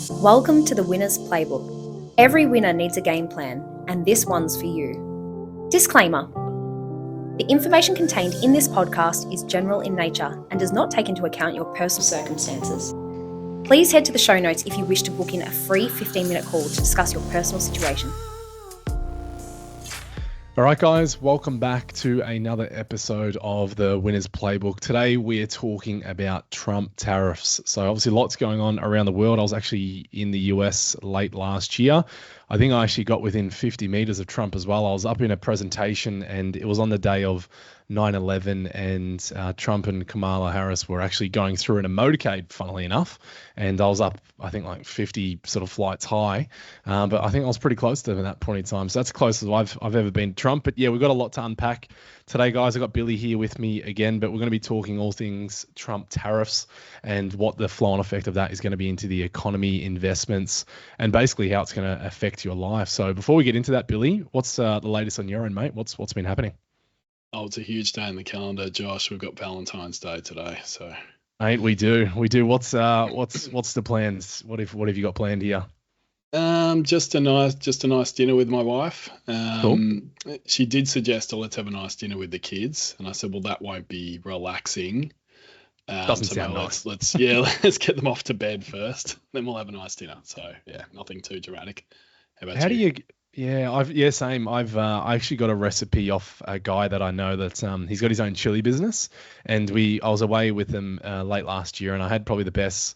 Welcome to the Winner's Playbook. Every winner needs a game plan, and this one's for you. Disclaimer: the information contained in this podcast is general in nature and does not take into account your personal circumstances. Please head to the show notes if you wish to book in a free 15-minute call to discuss your personal situation. All right, guys, welcome back to another episode of the Winner's Playbook. Today, we're talking about Trump tariffs. So obviously lots going on around the world. I was actually in the US late last year. I think I actually got within 50 meters of Trump as well. I was up in a presentation and it was on the day of 9/11 and Trump and Kamala Harris were actually going through in a motorcade, funnily enough. And I was up, I think, like 50 sort of flights high. But I think I was pretty close to them at that point in time. So that's close as I've ever been to Trump. But yeah, we've got a lot to unpack today, guys. I've got Billy here with me again, but we're going to be talking all things Trump tariffs and what the flow-on effect of that is going to be into the economy, investments, and basically how it's going to affect your life. So before we get into that, Billy, what's the latest on your end, mate? What's been happening? Oh, it's a huge day in the calendar, Josh. We've got Valentine's Day today, so. Mate, we do. What's the plans? What have you got planned here? Just a nice dinner with my wife. Cool. She did suggest, let's have a nice dinner with the kids, and I said, well, that won't be relaxing. Doesn't sound nice. Let's get them off to bed first, then we'll have a nice dinner. So yeah, nothing too dramatic. How about you? Same. I actually got a recipe off a guy that I know that he's got his own chili business, and I was away with him late last year, and I had probably the best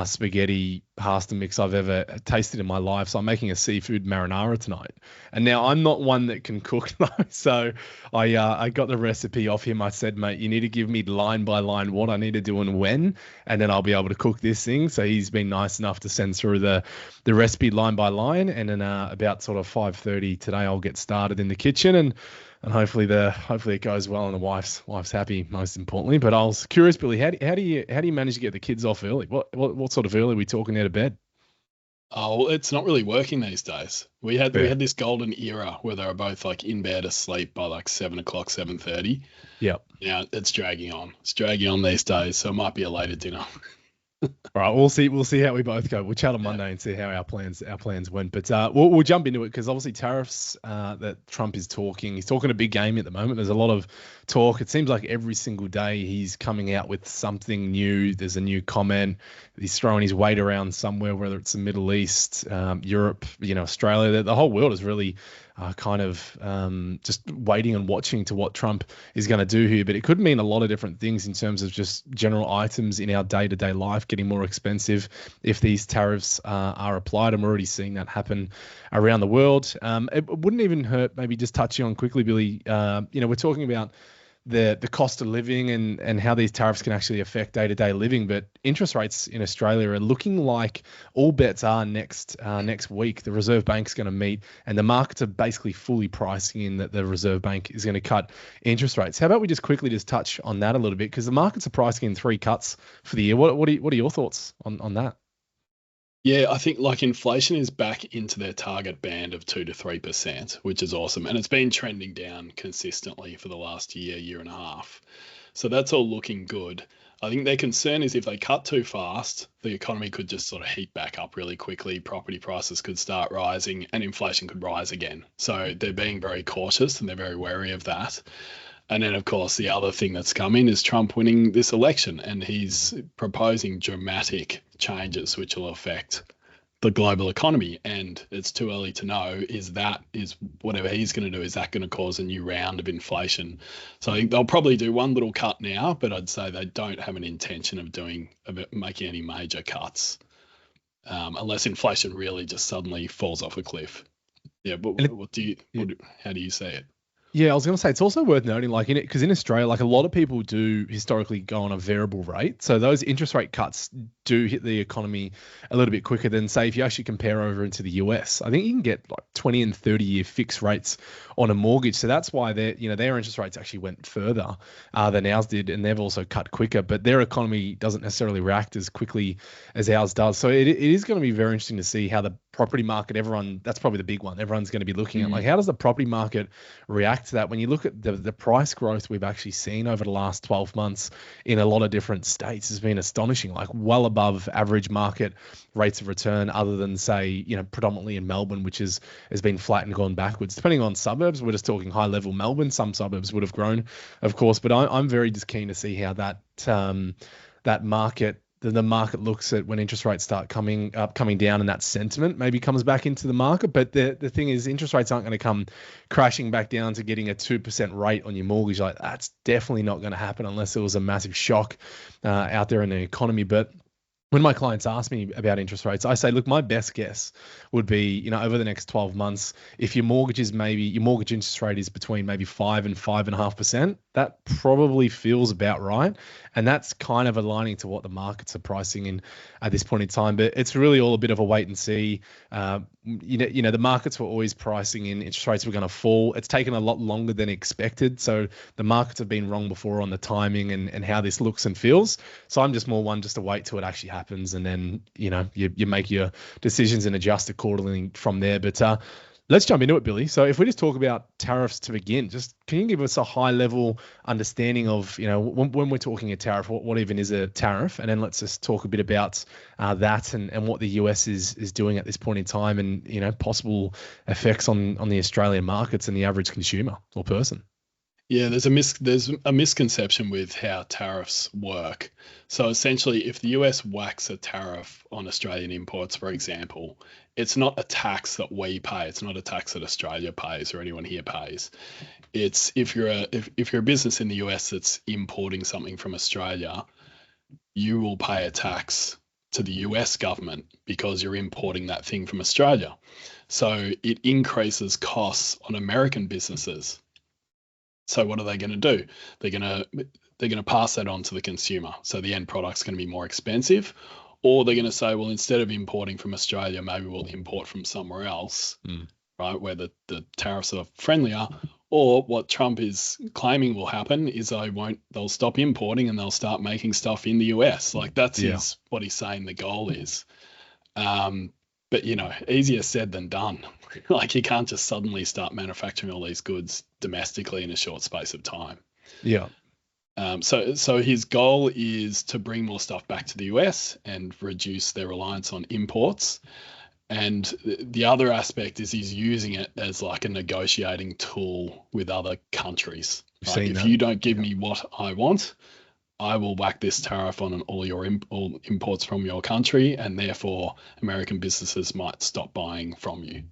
spaghetti pasta mix I've ever tasted in my life. So I'm making a seafood marinara tonight. And now I'm not one that can cook though. So I got the recipe off him. I said, mate, you need to give me line by line what I need to do and when, and then I'll be able to cook this thing. So he's been nice enough to send through the recipe line by line. And then about sort of 5:30 today, I'll get started in the kitchen and hopefully it goes well and the wife's happy, most importantly. But I was curious, Billy, how do you manage to get the kids off early? What sort of early are we talking out of bed? Oh, well, it's not really working these days. We had this golden era where they were both like in bed asleep by like 7 o'clock, 7:30. Yep. Now it's dragging on. It's dragging on these days, so it might be a later dinner. All right, we'll see how we both go. We'll chat on Monday and see how our plans went. But we'll jump into it because obviously tariffs that Trump is talking. He's talking a big game at the moment. There's a lot of talk. It seems like every single day he's coming out with something new. There's a new comment. He's throwing his weight around somewhere, whether it's the Middle East, Europe, Australia. The whole world is really kind of just waiting and watching to what Trump is going to do here. But it could mean a lot of different things in terms of just general items in our day-to-day life getting more expensive if these tariffs are applied. And we're already seeing that happen around the world. It wouldn't even hurt maybe just touching on quickly, Billy. We're talking about the cost of living and how these tariffs can actually affect day-to-day living. But interest rates in Australia are looking like all bets are next week. The Reserve Bank's going to meet and the markets are basically fully pricing in that the Reserve Bank is going to cut interest rates. How about we just quickly just touch on that a little bit, because the markets are pricing in 3 cuts for the year. What are your thoughts on that? Yeah, I think like inflation is back into their target band of 2 to 3%, which is awesome. And it's been trending down consistently for the last year and a half. So that's all looking good. I think their concern is if they cut too fast, the economy could just sort of heat back up really quickly. Property prices could start rising and inflation could rise again. So they're being very cautious and they're very wary of that. And then, of course, the other thing that's coming is Trump winning this election, and he's proposing dramatic changes which will affect the global economy. And it's too early to know, is whatever he's going to do, is that going to cause a new round of inflation? So I think they'll probably do one little cut now, but I'd say they don't have an intention of making any major cuts unless inflation really just suddenly falls off a cliff. Yeah, but how do you see it? Yeah, I was going to say it's also worth noting, like because in Australia, like a lot of people do historically go on a variable rate. So those interest rate cuts do hit the economy a little bit quicker than, say, if you actually compare over into the US. I think you can get like 20 and 30-year fixed rates on a mortgage. So that's why their interest rates actually went further than ours did, and they've also cut quicker. But their economy doesn't necessarily react as quickly as ours does. So it is going to be very interesting to see how the property market, that's probably the big one. Everyone's going to be looking at, like, how does the property market react to that? When you look at the price growth we've actually seen over the last 12 months in a lot of different states has been astonishing, like well above average market rates of return, other than, say, predominantly in Melbourne, which has been flat and gone backwards. Depending on suburbs, we're just talking high level Melbourne. Some suburbs would have grown, of course, but I'm very just keen to see how that market, the market looks at when interest rates start coming down, and that sentiment maybe comes back into the market. But the thing is, interest rates aren't going to come crashing back down to getting a 2% rate on your mortgage. Like, that's definitely not going to happen unless there was a massive shock out there in the economy. But when my clients ask me about interest rates, I say, look, my best guess would be, over the next 12 months, if your mortgage interest rate is between maybe 5 and 5.5%, that probably feels about right. And that's kind of aligning to what the markets are pricing in at this point in time. But it's really all a bit of a wait and see. The markets were always pricing in interest rates were going to fall. It's taken a lot longer than expected. So the markets have been wrong before on the timing and how this looks and feels. So I'm just more one just to wait till it actually happens, and then you make your decisions and adjust accordingly from there. But let's jump into it, Billy. So if we just talk about tariffs to begin, just can you give us a high level understanding of, when we're talking a tariff, what even is a tariff? And then let's just talk a bit about that and what the US is doing at this point in time, and, possible effects on the Australian markets and the average consumer or person. Yeah, there's a misconception with how tariffs work. So essentially, if the US whacks a tariff on Australian imports, for example, it's not a tax that we pay. It's not a tax that Australia pays or anyone here pays. It's if you're a business in the US that's importing something from Australia, you will pay a tax to the US government because you're importing that thing from Australia. So it increases costs on American businesses. So what are they going to do? They're going to pass that on to the consumer. So the end product's going to be more expensive, or they're going to say, well, instead of importing from Australia, maybe we'll import from somewhere else, right, where the tariffs are friendlier. Or what Trump is claiming will happen is they'll stop importing and they'll start making stuff in the US. Like that's what he's saying the goal is. But, easier said than done. Like, you can't just suddenly start manufacturing all these goods domestically in a short space of time. Yeah. So his goal is to bring more stuff back to the US and reduce their reliance on imports. And the other aspect is he's using it as like a negotiating tool with other countries. Right? If you don't give me what I want, I will whack this tariff on all imports from your country, and therefore American businesses might stop buying from you.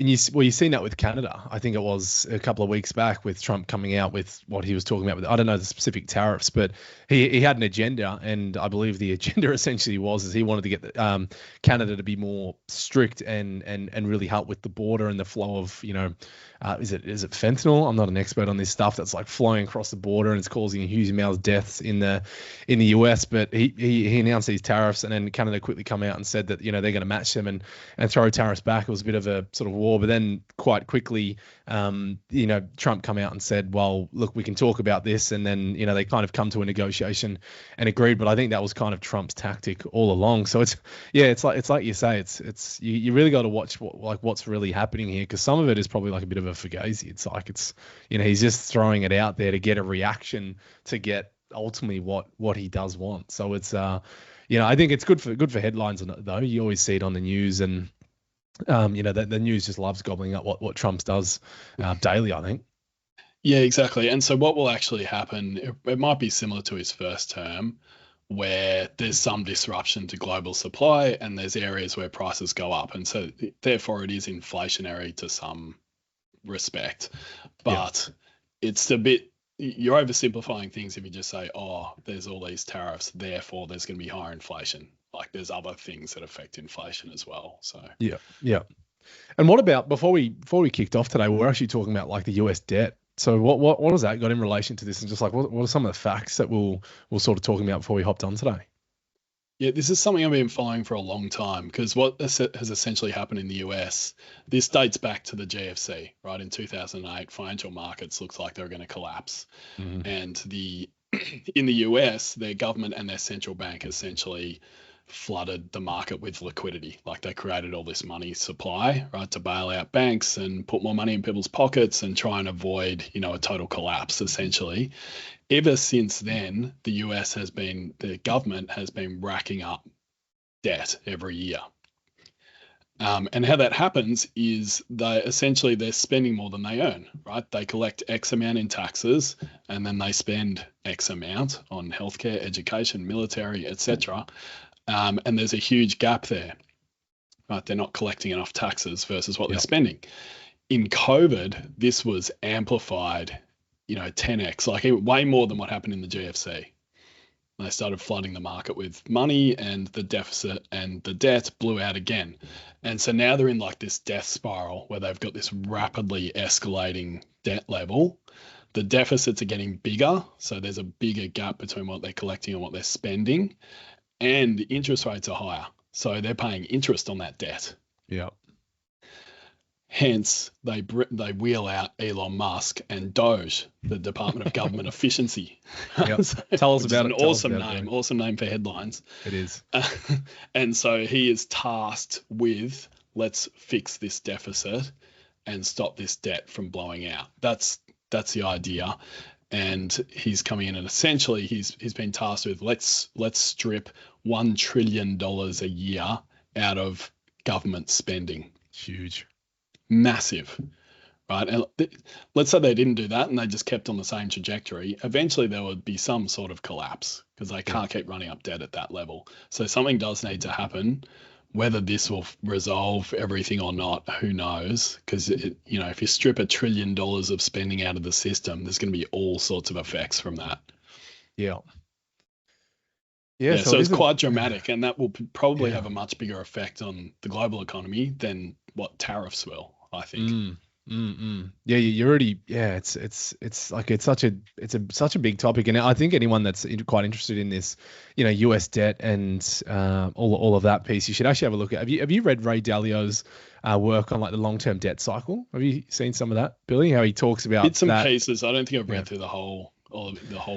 And you've seen that with Canada. I think it was a couple of weeks back with Trump coming out with what he was talking about. I don't know the specific tariffs, but he had an agenda, and I believe the agenda essentially was he wanted to get Canada to be more strict and really help with the border and the flow of, is it fentanyl? I'm not an expert on this stuff that's like flowing across the border and it's causing a huge amount of deaths in the US. But he announced these tariffs, and then Canada quickly come out and said that they're going to match them and throw tariffs back. It was a bit of a sort of war. But then quite quickly, Trump come out and said, well, look, we can talk about this. And then, they kind of come to a negotiation and agreed. But I think that was kind of Trump's tactic all along. So it's like you say, it's you really got to watch what's really happening here, because some of it is probably like a bit of a fugazi. It's like he's just throwing it out there to get a reaction to get ultimately what he does want. So it's I think it's good for headlines though. You always see it on the news, and the news just loves gobbling up what Trump does daily, I think. Yeah, exactly. And so what will actually happen, it might be similar to his first term, where there's some disruption to global supply and there's areas where prices go up. And so therefore it is inflationary to some respect. But it's a bit, you're oversimplifying things if you just say, oh, there's all these tariffs, therefore there's going to be higher inflation. Like, there's other things that affect inflation as well. So yeah. And what about before we kicked off today, we're actually talking about like the US debt. So what has that got in relation to this, and just like what are some of the facts that we'll sort of talking about before we hopped on today? Yeah, this is something I've been following for a long time, because what has essentially happened in the US, this dates back to the GFC, right? In 2008, financial markets looks like they're going to collapse, and in the US, their government and their central bank essentially flooded the market with liquidity. Like they created all this money supply, right, to bail out banks and put more money in people's pockets and try and avoid, a total collapse, essentially. Ever since then, the government has been racking up debt every year. And how that happens is they're spending more than they earn, right? They collect X amount in taxes and then they spend X amount on healthcare, education, military, etc. And there's a huge gap there, right? They're not collecting enough taxes versus what they're spending. In COVID, this was amplified, 10x, like way more than what happened in the GFC. They started flooding the market with money and the deficit and the debt blew out again. And so now they're in like this death spiral where they've got this rapidly escalating debt level. The deficits are getting bigger. So there's a bigger gap between what they're collecting and what they're spending. And the interest rates are higher. So they're paying interest on that debt. Yeah. Hence, they wheel out Elon Musk and Doge, the Department of Government Efficiency. Yep. Tell us about it. Awesome name for headlines. It is. And so he is tasked with, let's fix this deficit and stop this debt from blowing out. That's the idea. And he's coming in and essentially he's been tasked with, let's strip $1 trillion a year out of government spending. Huge. Massive, right? And let's say they didn't do that and they just kept on the same trajectory. Eventually there would be some sort of collapse because they can't keep running up debt at that level. So something does need to happen. Whether this will resolve everything or not, who knows? Because, if you strip $1 trillion of spending out of the system, there's going to be all sorts of effects from that. Yeah. Yeah, so it's quite dramatic, and that will probably have a much bigger effect on the global economy than what tariffs will, I think. Yeah, you're already. Yeah, it's such a big topic, and I think anyone that's quite interested in this, U.S. debt and all of that piece, you should actually have a look at. Have you read Ray Dalio's work on like the long-term debt cycle? Have you seen some of that, Billy? How he talks about bits and pieces. I don't think I've read through the whole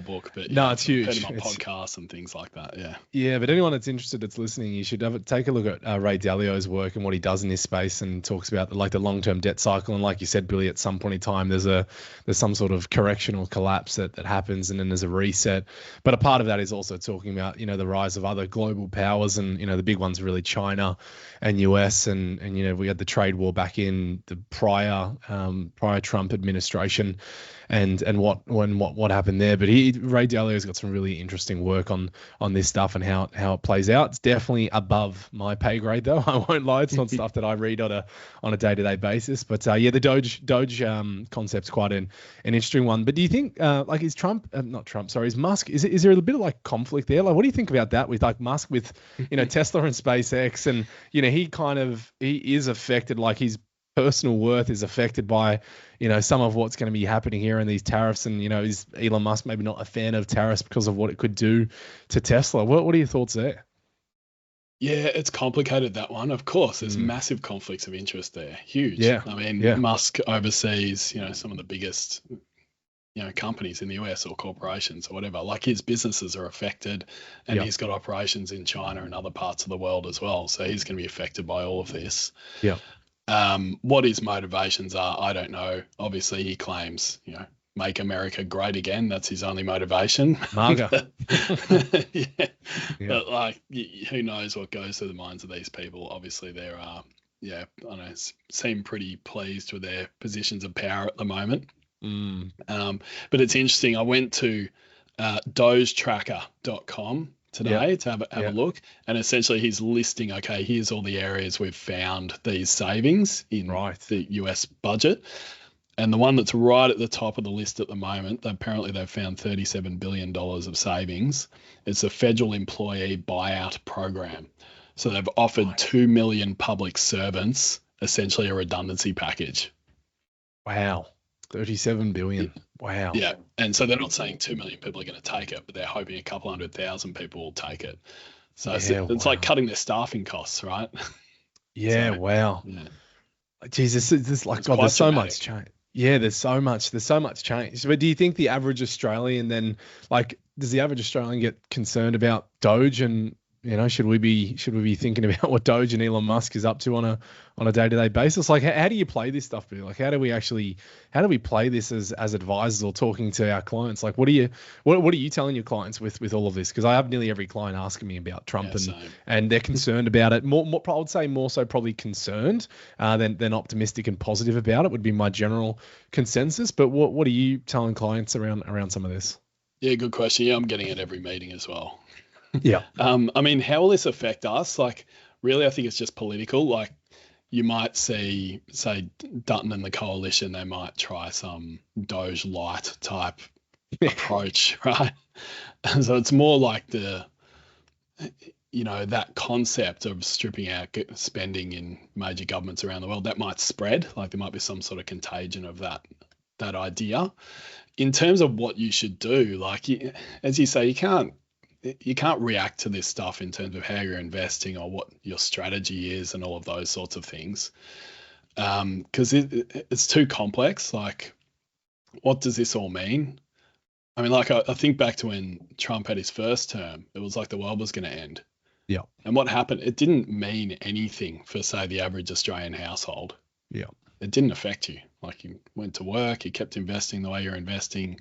book, but no, it's huge. I've heard him on podcasts and things like that. Yeah, but anyone that's interested, that's listening, you should take a look at Ray Dalio's work and what he does in this space, and talks about the long-term debt cycle. And like you said, Billy, at some point in time, there's some sort of correction or collapse that happens, and then there's a reset. But a part of that is also talking about the rise of other global powers, and the big ones are really China and US, and we had the trade war back in the prior Trump administration. And what happened there, but Ray Dalio's got some really interesting work on this stuff and how it plays out. It's definitely above my pay grade, though. I won't lie; it's not stuff that I read on a day-to-day basis. But the Doge concept's quite an interesting one. But do you think is Musk? Is there a bit of like conflict there? Like, what do you think about that with like Musk with Tesla and SpaceX, and he is affected, like his personal worth is affected by some of what's going to be happening here in these tariffs, and is Elon Musk maybe not a fan of tariffs because of what it could do to Tesla? What are your thoughts there? Yeah, it's complicated, that one. Of course, there's massive conflicts of interest there. Huge. Yeah. I mean, Musk oversees some of the biggest companies in the US or corporations or whatever. Like, his businesses are affected, and he's got operations in China and other parts of the world as well. So he's going to be affected by all of this. Yeah. What his motivations are, I don't know. Obviously, he claims, make America great again. That's his only motivation. MAGA. But like, who knows what goes through the minds of these people? Obviously, there are, seem pretty pleased with their positions of power at the moment. But it's interesting. I went to dogetracker.com today to have a look, and essentially he's listing, okay, here's all the areas we've found these savings in the US budget, and the one that's right at the top of the list at the moment, they've found $37 billion of savings. It's a federal employee buyout program. So they've offered 2 million public servants essentially a redundancy package. Wow. 37 billion. Wow. Yeah. And so they're not saying 2 million people are going to take it, but they're hoping a couple 100,000 people will take it. So it's like cutting their staffing costs, right? Yeah. So, wow. Yeah. Jesus, it's like, God, there's so much change. Yeah, there's so much change. But do you think the average Australian then, like, does the average Australian get concerned about Doge and Should we be thinking about what Doge and Elon Musk is up to on a day-to-day basis? Like, how do you play this stuff, Billy? Like, how do we play this as advisors or talking to our clients? Like, what are you telling your clients with all of this? Because I have nearly every client asking me about Trump, and they're concerned about it. More, I would say more so probably concerned than optimistic and positive about it would be my general consensus. But what are you telling clients around some of this? Yeah, good question. Yeah, I'm getting at every meeting as well. Yeah. I mean, how will this affect us? Like, really, I think it's just political. Like, you might see, say, Dutton and the coalition, they might try some Doge light type approach, right? So it's more like that concept of stripping out spending in major governments around the world, that might spread. Like, there might be some sort of contagion of that idea. In terms of what you should do, like, as you say, you can't react to this stuff in terms of how you're investing or what your strategy is and all of those sorts of things, because it's too complex. Like, what does this all mean? I mean, like, I think back to when Trump had his first term, it was like the world was going to end. Yeah. And what happened? It didn't mean anything for, say, the average Australian household. Yeah. It didn't affect you. Like, you went to work, you kept investing the way you're investing.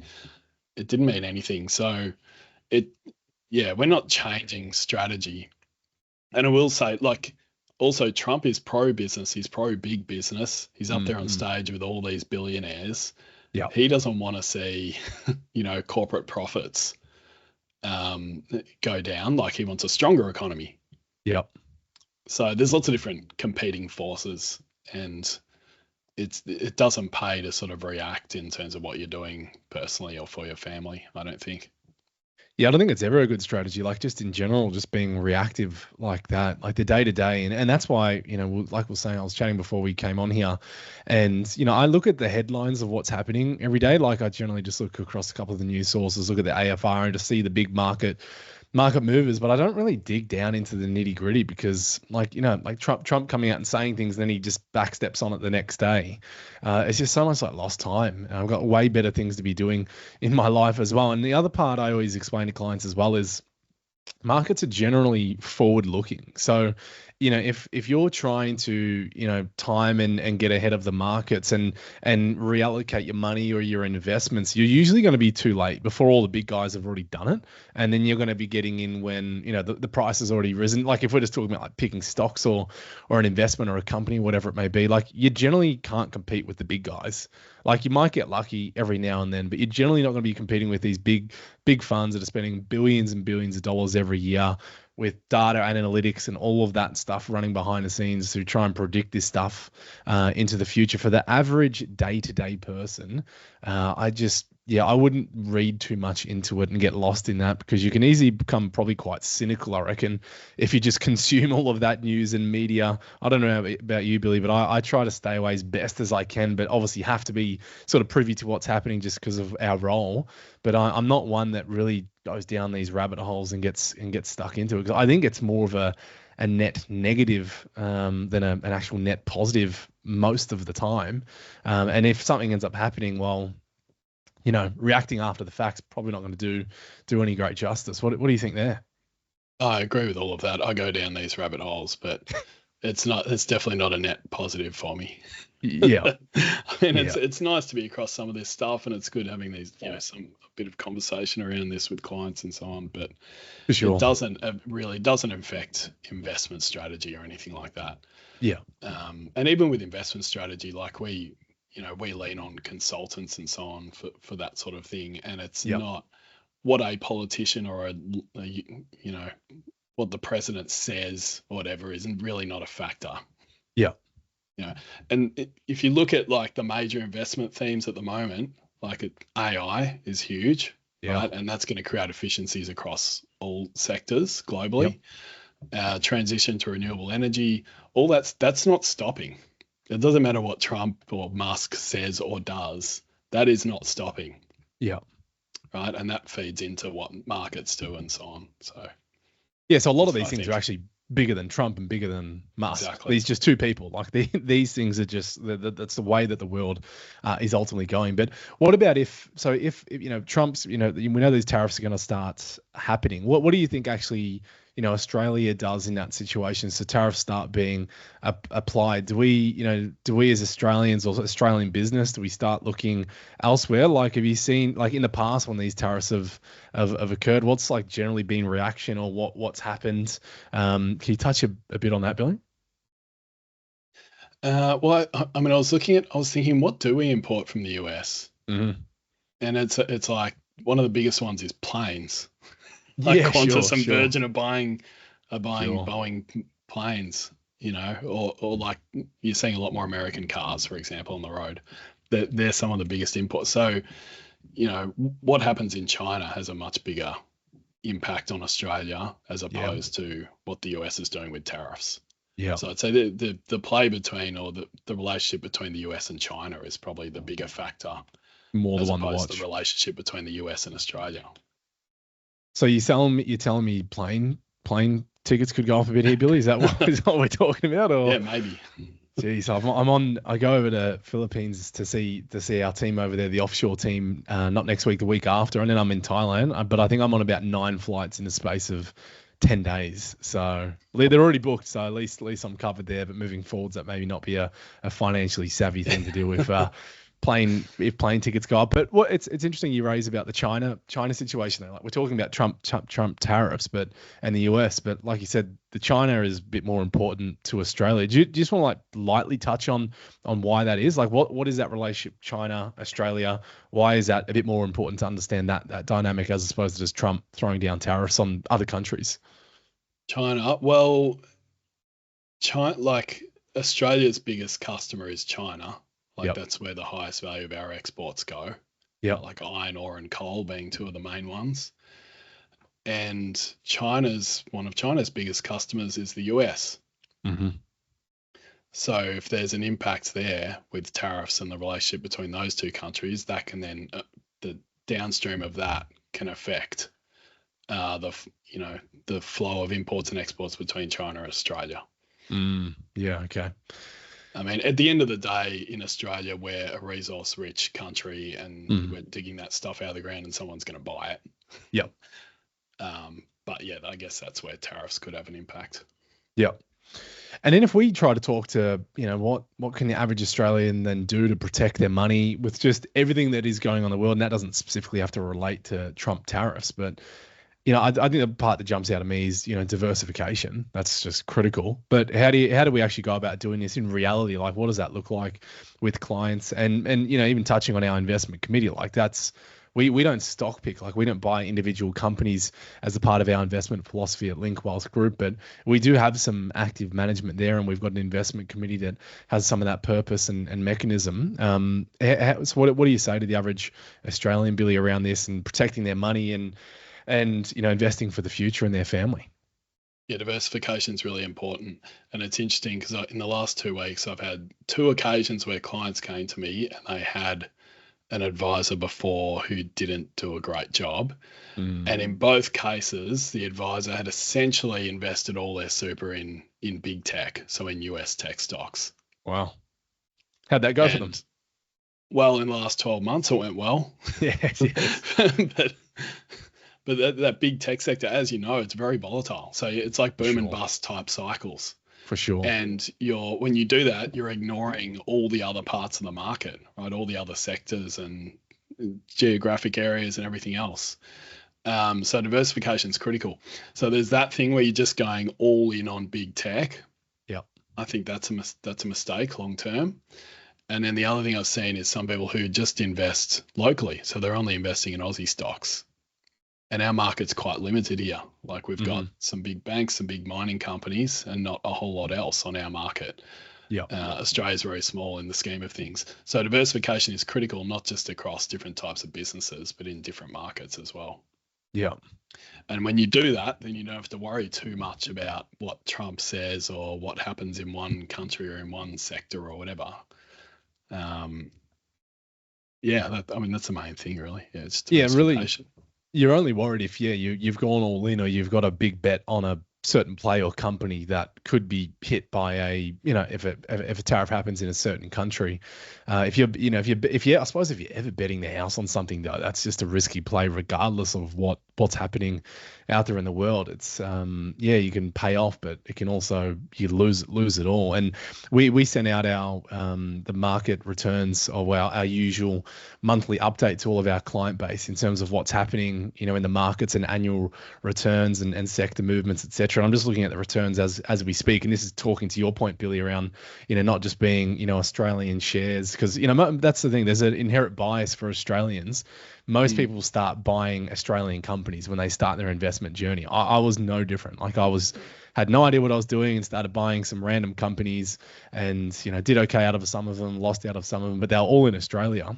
It didn't mean anything. So we're not changing strategy. And I will say, like, also Trump is pro-business. He's pro-big business. He's up there on stage with all these billionaires. Yeah. He doesn't want to see, corporate profits go down. Like, he wants a stronger economy. Yep. So there's lots of different competing forces, and it doesn't pay to sort of react in terms of what you're doing personally or for your family, I don't think. Yeah, I don't think it's ever a good strategy. Like, just in general, just being reactive like that, like the day to day. And that's why, like we were saying, I was chatting before we came on here, and, I look at the headlines of what's happening every day. Like, I generally just look across a couple of the news sources, look at the AFR and to see the big market movers, but I don't really dig down into the nitty gritty because, like Trump coming out and saying things, then he just backsteps on it the next day. It's just so much like lost time. And I've got way better things to be doing in my life as well. And the other part I always explain to clients as well is markets are generally forward looking. So, if you're trying to, time and get ahead of the markets and reallocate your money or your investments, you're usually going to be too late before all the big guys have already done it. And then you're going to be getting in when, the price has already risen. Like, if we're just talking about like picking stocks or an investment or a company, whatever it may be, like, you generally can't compete with the big guys. Like, you might get lucky every now and then, but you're generally not going to be competing with these big funds that are spending billions and billions of dollars every year with data and analytics and all of that stuff running behind the scenes to try and predict this stuff into the future. For the average day-to-day person, I wouldn't read too much into it and get lost in that, because you can easily become probably quite cynical, I reckon, if you just consume all of that news and media. I don't know about you, Billy, but I try to stay away as best as I can, but obviously have to be sort of privy to what's happening just because of our role. But I'm not one that really goes down these rabbit holes and gets stuck into it, because I think it's more of a net negative than an actual net positive most of the time. And if something ends up happening, well, reacting after the fact's probably not going to do any great justice. What do you think there? I agree with all of that. I go down these rabbit holes, but it's definitely not a net positive for me. Yeah. I mean, it's nice to be across some of this stuff, and it's good having these, a bit of conversation around this with clients and so on, but for sure, it really doesn't affect investment strategy or anything like that. Yeah. And even with investment strategy, like we lean on consultants and so on for that sort of thing. And it's not what a politician or what the president says or whatever isn't really not a factor. Yeah. And if you look at like the major investment themes at the moment, like AI is huge, right? And that's going to create efficiencies across all sectors globally. Transition to renewable energy, all that's not stopping. It doesn't matter what Trump or Musk says or does. That is not stopping. Yeah. Right. And that feeds into what markets do and so on. So a lot of these things are actually bigger than Trump and bigger than Musk. Exactly. These just two people. Like these things are just that's the way that the world is ultimately going. But what about if Trump's we know these tariffs are going to start happening. What do you think actually Australia does in that situation? So tariffs start being applied. Do we as Australians or Australian business, do we start looking elsewhere? Like, have you seen, like, in the past when these tariffs have occurred, what's like generally been reaction, or what's happened? Can you touch a bit on that, Billy? Well, I mean, I was thinking, what do we import from the US? Mm-hmm. And it's like one of the biggest ones is planes. Like Yeah, Qantas and sure. Virgin are buying Sure. Boeing planes, or like you're seeing a lot more American cars, for example, on the road. They're some of the biggest imports. So, what happens in China has a much bigger impact on Australia as Yeah. opposed to what the US is doing with tariffs. Yeah. So I'd say the play between, or the relationship between the US and China is probably the bigger factor, More the as one to opposed to watch. the relationship between the US and Australia. So you're telling me plane tickets could go off a bit here, Billy? Is that what we're talking about? Or Yeah, maybe. geez, I go over to Philippines to see our team over there, the offshore team, not next week, the week after, and then I'm in Thailand. But I think I'm on about 9 flights in the space of 10 days. So they're already booked. So at least I'm covered there. But moving forwards, that maybe not be a financially savvy thing to do with plane tickets go up. But it's interesting you raise about the China situation though. Like, we're talking about Trump tariffs, and the US, but like you said, the China is a bit more important to Australia. Do you just want to like lightly touch on why that is? Like, what is that relationship, China, Australia? Why is that a bit more important to understand that dynamic, as opposed to just Trump throwing down tariffs on other countries? China, well, like Australia's biggest customer is China. Like, Yep. that's where the highest value of our exports go. Yeah. Like iron ore and coal being two of the main ones. And one of China's biggest customers is the US. Mm-hmm. So if there's an impact there with tariffs and the relationship between those two countries, that can then the downstream of that can affect the flow of imports and exports between China and Australia. Yeah. Okay. I mean, at the end of the day, in Australia, we're a resource-rich country, and we're digging that stuff out of the ground, and someone's going to buy it. Yep. But yeah, I guess that's where tariffs could have an impact. Yep. And then if we try to talk to, what can the average Australian then do to protect their money with just everything that is going on in the world, and that doesn't specifically have to relate to Trump tariffs, but I think the part that jumps out at me is, diversification. That's just critical. But how do we actually go about doing this in reality? Like, what does that look like with clients? And even touching on our investment committee, like we don't stock pick, like we don't buy individual companies as a part of our investment philosophy at Link Wealth Group, but we do have some active management there, and we've got an investment committee that has some of that purpose and mechanism. So what do you say to the average Australian, Billy, around this and protecting their money and investing for the future in their family? Yeah, diversification is really important. And it's interesting because in the last 2 weeks, I've had 2 occasions where clients came to me and they had an advisor before who didn't do a great job. And in both cases, the advisor had essentially invested all their super in big tech, so in US tech stocks. Wow. How'd that go for them? Well, in the last 12 months, it went well. Yes. But that big tech sector, as you know, it's very volatile. So it's like boom and bust type cycles. For sure. And when you do that, you're ignoring all the other parts of the market, right? All the other sectors and geographic areas and everything else. So diversification is critical. So there's that thing where you're just going all in on big tech. Yep. I think that's a mistake long term. And then the other thing I've seen is some people who just invest locally. So they're only investing in Aussie stocks. And our market's quite limited here. Like, we've got some big banks, some big mining companies, and not a whole lot else on our market. Yeah. Australia's very small in the scheme of things. So diversification is critical, not just across different types of businesses, but in different markets as well. Yeah. And when you do that, then you don't have to worry too much about what Trump says or what happens in one country or in one sector or whatever. That's the main thing, really. Yeah, it's diversification. Really. You're only worried if you've gone all in, or you've got a big bet on a certain play or company that could be hit by a, if a tariff happens in a certain country. If you're, I suppose if you're ever betting the house on something though, that's just a risky play regardless of what's happening out there in the world. It's you can pay off, but it can also, you lose it all. And we send out our the market returns, or our usual monthly update to all of our client base in terms of what's happening, in the markets and annual returns and sector movements, etc. And I'm just looking at the returns as we speak, and this is talking to your point, Billy, around not just being Australian shares, because that's the thing. There's an inherent bias for Australians. Most people start buying Australian companies when they start their investment journey. I was no different. Like had no idea what I was doing and started buying some random companies, and did okay out of some of them, lost out of some of them, but they're all in Australia.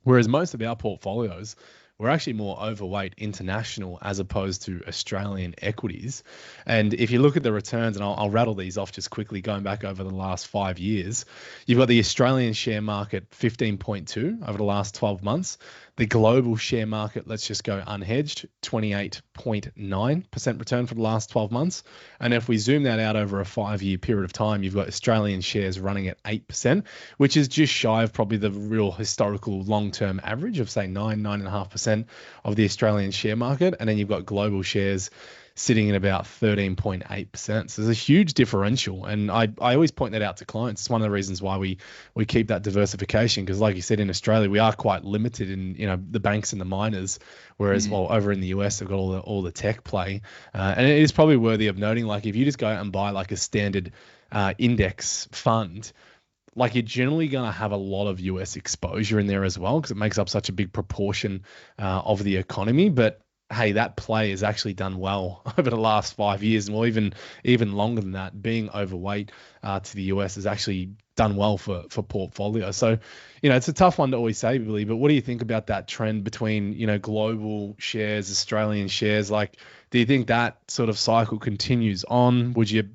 Whereas most of our portfolios, we're actually more overweight international as opposed to Australian equities. And if you look at the returns, and I'll rattle these off just quickly, going back over the last 5 years, you've got the Australian share market 15.2 over the last 12 months. The global share market, let's just go unhedged, 28.9% return for the last 12 months. And if we zoom that out over a 5-year period of time, you've got Australian shares running at 8%, which is just shy of probably the real historical long-term average of, say, 9.5% of the Australian share market. And then you've got global shares sitting at about 13.8%. So there's a huge differential. And I always point that out to clients. It's one of the reasons why we keep that diversification, because like you said, in Australia, we are quite limited in, the banks and the miners, whereas, over in the US, they've got all the tech play. And it is probably worthy of noting, like if you just go out and buy like a standard index fund, like you're generally going to have a lot of US exposure in there as well, because it makes up such a big proportion of the economy. But hey, that play has actually done well over the last 5 years, and well, even longer than that. Being overweight to the US has actually done well for portfolio. So, it's a tough one to always say, Billy, but what do you think about that trend between, global shares, Australian shares? Like, do you think that sort of cycle continues on? Would you,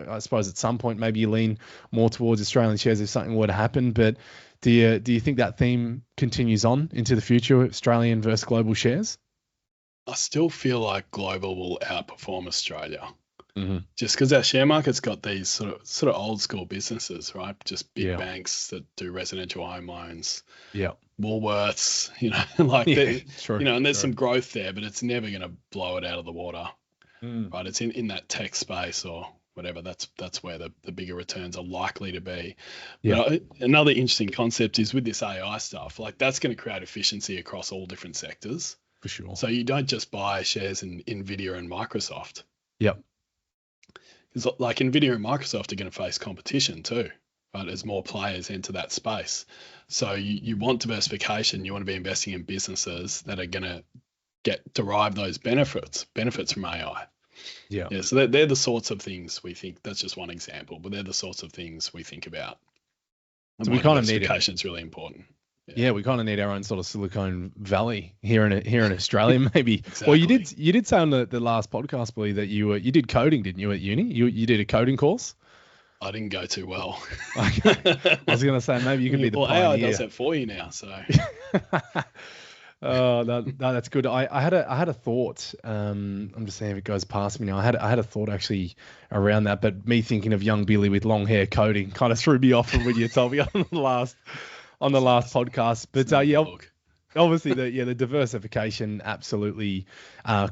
I suppose at some point maybe you lean more towards Australian shares if something were to happen, but do you think that theme continues on into the future, Australian versus global shares? I still feel like global will outperform Australia, just because our share market's got these sort of old school businesses, right? Just big banks that do residential home loans, Woolworths, and there's some growth there, but it's never going to blow it out of the water, right? It's in that tech space or whatever. That's where the bigger returns are likely to be. But another interesting concept is with this AI stuff, like that's going to create efficiency across all different sectors. For sure. So you don't just buy shares in NVIDIA and Microsoft. Yep. Because like NVIDIA and Microsoft are going to face competition too, right? As more players enter that space. So you want diversification. You want to be investing in businesses that are going to derive those benefits from AI. Yeah. So they're the sorts of things we think. That's just one example, but they're the sorts of things we think about. And so we kind of need diversification is really important. Yeah, we kind of need our own sort of Silicon Valley here in Australia, maybe. Exactly. Well, you did say on the last podcast, Billy, that you did coding, didn't you, at uni? You did a coding course. I didn't go too well. I was going to say maybe you could be the pioneer. AI does that for you now, so. Oh, no, that's good. I had a thought. I'm just saying if it goes past me now. I had a thought actually around that, but me thinking of young Billy with long hair coding kind of threw me off from when you told me on the last podcast. But obviously the diversification absolutely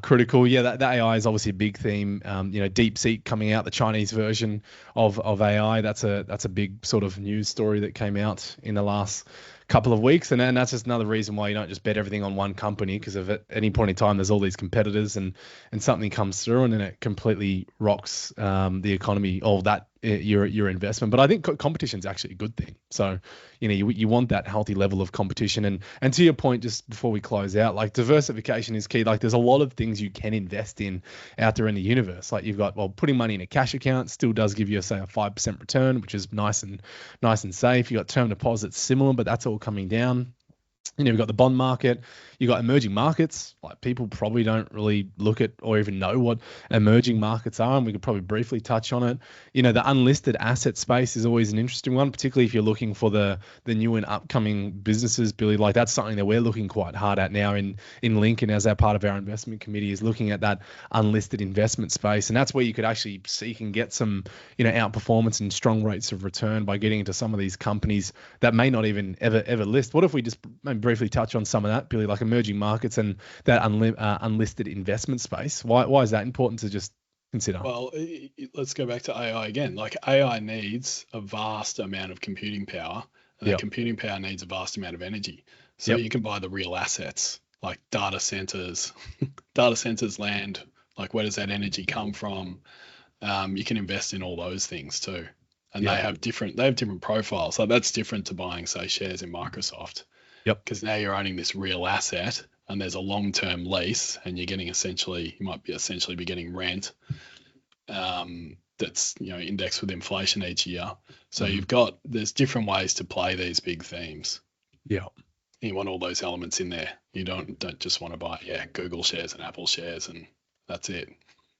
critical. Yeah, that AI is obviously a big theme. DeepSeek coming out, the Chinese version of AI. That's a big sort of news story that came out in the last couple of weeks, and that's just another reason why you don't just bet everything on one company, because if at any point in time there's all these competitors and something comes through and then it completely rocks the economy, all that your investment. But I think competition is actually a good thing. So you want that healthy level of competition. And to your point, just before we close out, like diversification is key. Like there's a lot of things you can invest in out there in the universe. Like you've got, putting money in a cash account still does give you, say, a 5% return, which is nice and safe. You got term deposits, similar, but that's all coming down. We've got the bond market, you've got emerging markets. Like, people probably don't really look at or even know what emerging markets are, and we could probably briefly touch on it. The unlisted asset space is always an interesting one, particularly if you're looking for the new and upcoming businesses, Billy. Like, that's something that we're looking quite hard at now in Lincoln, as our part of our investment committee, is looking at that unlisted investment space. And that's where you could actually seek and get some, outperformance and strong rates of return by getting into some of these companies that may not even ever list. What if we just maybe briefly touch on some of that, Billy, like emerging markets and that unlisted investment space? Why is that important to just consider? Well, let's go back to AI again. Like, AI needs a vast amount of computing power, and that computing power needs a vast amount of energy. So you can buy the real assets, like data centers, land. Like, where does that energy come from? You can invest in all those things too, and they have different profiles. So that's different to buying, say, shares in Microsoft. Because now you're owning this real asset, and there's a long-term lease, and you're getting you might be essentially getting rent that's indexed with inflation each year. So there's different ways to play these big themes. You want all those elements in there. You don't just want to buy Google shares and Apple shares and that's it.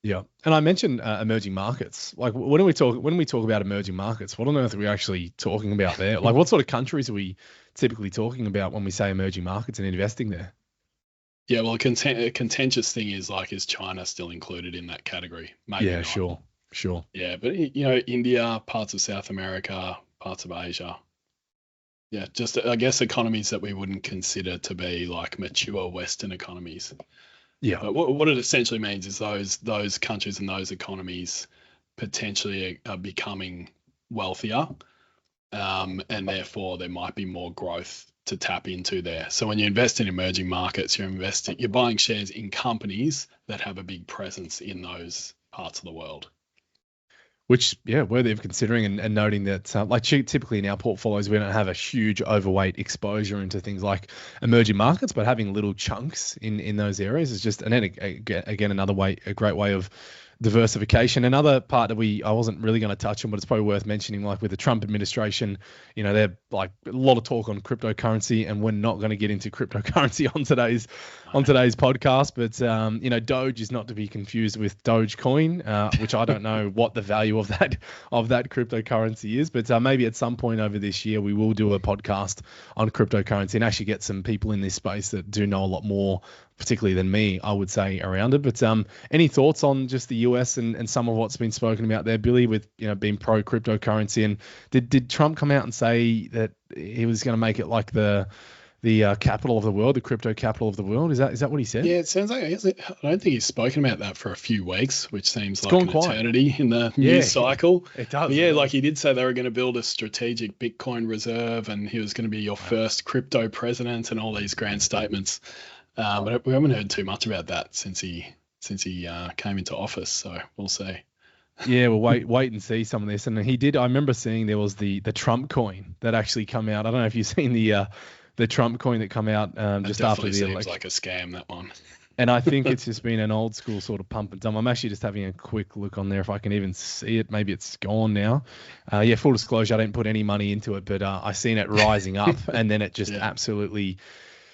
Yeah, and I mentioned emerging markets. Like, when we talk about emerging markets, what on earth are we actually talking about there? Like, what sort of countries are we typically talking about when we say emerging markets and investing there? Yeah, well, a contentious thing is, like, is China still included in that category? Maybe not. Sure. Yeah, but India, parts of South America, parts of Asia. Yeah, just I guess economies that we wouldn't consider to be like mature Western economies. Yeah. But what it essentially means is those countries and those economies potentially are becoming wealthier, and therefore there might be more growth to tap into there. So when you invest in emerging markets, you're buying shares in companies that have a big presence in those parts of the world. Which, worthy of considering and noting that, like, typically in our portfolios, we don't have a huge overweight exposure into things like emerging markets, but having little chunks in those areas is just, and then again, a great way of diversification. Another part that I wasn't really going to touch on, but it's probably worth mentioning, like with the Trump administration, they're like a lot of talk on cryptocurrency, and we're not going to get into cryptocurrency on today's podcast. But Doge is not to be confused with Dogecoin, which I don't know what the value of that cryptocurrency is. But maybe at some point over this year, we will do a podcast on cryptocurrency and actually get some people in this space that do know a lot more, particularly than me, I would say, around it. But any thoughts on just the US and some of what's been spoken about there, Billy, with being pro cryptocurrency? And did Trump come out and say that he was going to make it like the capital of the world, the crypto capital of the world? Is that what he said? Yeah, it sounds like, I don't think he's spoken about that for a few weeks, which seems like an eternity in the news cycle. It does. But like he did say they were going to build a strategic Bitcoin reserve, and he was going to be your first crypto president, and all these grand statements. But we haven't heard too much about that since he came into office. So we'll see. Yeah, we'll wait and see some of this. And he did. I remember seeing there was the Trump coin that actually come out. I don't know if you've seen the Trump coin that come out just after the election. Seems like a scam, that one. And I think it's just been an old school sort of pump and dump. I'm actually just having a quick look on there if I can even see it. Maybe it's gone now. Full disclosure, I didn't put any money into it, but I seen it rising up and then it just absolutely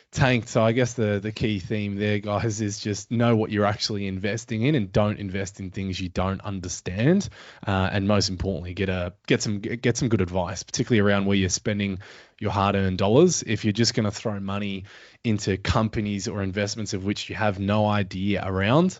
tanked. So I guess the key theme there, guys, is just know what you're actually investing in and don't invest in things you don't understand. And most importantly, get some good advice, particularly around where you're spending your hard-earned dollars. If you're just going to throw money into companies or investments of which you have no idea around,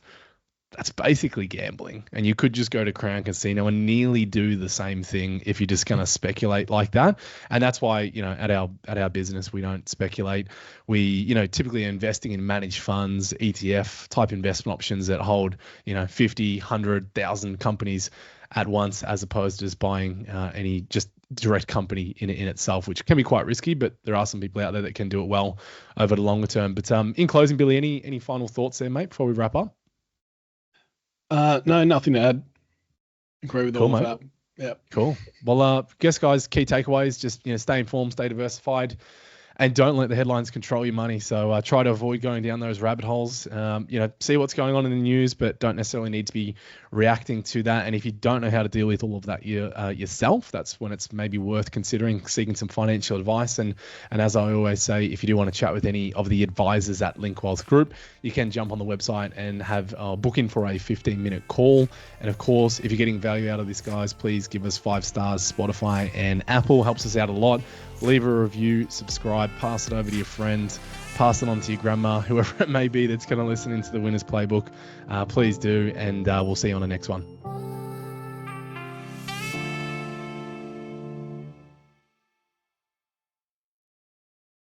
that's basically gambling. And you could just go to Crown Casino and nearly do the same thing if you're just going to speculate like that. And that's why, at our business, we don't speculate. We, typically are investing in managed funds, ETF type investment options that hold, 50, 100,000 companies at once, as opposed to just buying any just direct company in itself, which can be quite risky, but there are some people out there that can do it well over the longer term. But in closing, Billy, any final thoughts there, mate, before we wrap up? No, nothing to add. Agree with all of that. Yeah. Cool. Well, guess, guys, key takeaways, just, stay informed, stay diversified. and don't let the headlines control your money. So try to avoid going down those rabbit holes. See what's going on in the news, but don't necessarily need to be reacting to that. And if you don't know how to deal with all of that yourself, that's when it's maybe worth considering seeking some financial advice. And as I always say, if you do want to chat with any of the advisors at Link Wealth Group, you can jump on the website and have book in for a 15-minute call. And of course, if you're getting value out of this, guys, please give us 5 stars. Spotify and Apple helps us out a lot. Leave a review, subscribe, pass it over to your friends, pass it on to your grandma, whoever it may be that's going to listen into the Winners Playbook. Please do, and we'll see you on the next one.